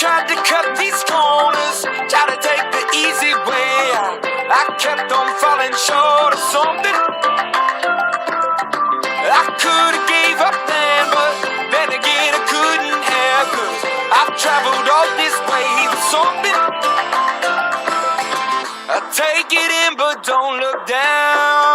tried to cut these corners, tried to take the easy way out. I kept on falling short of something. I could have gave up then, but then again I couldn't have, 'cause I've traveled all this way for something. I take it in, but don't look down.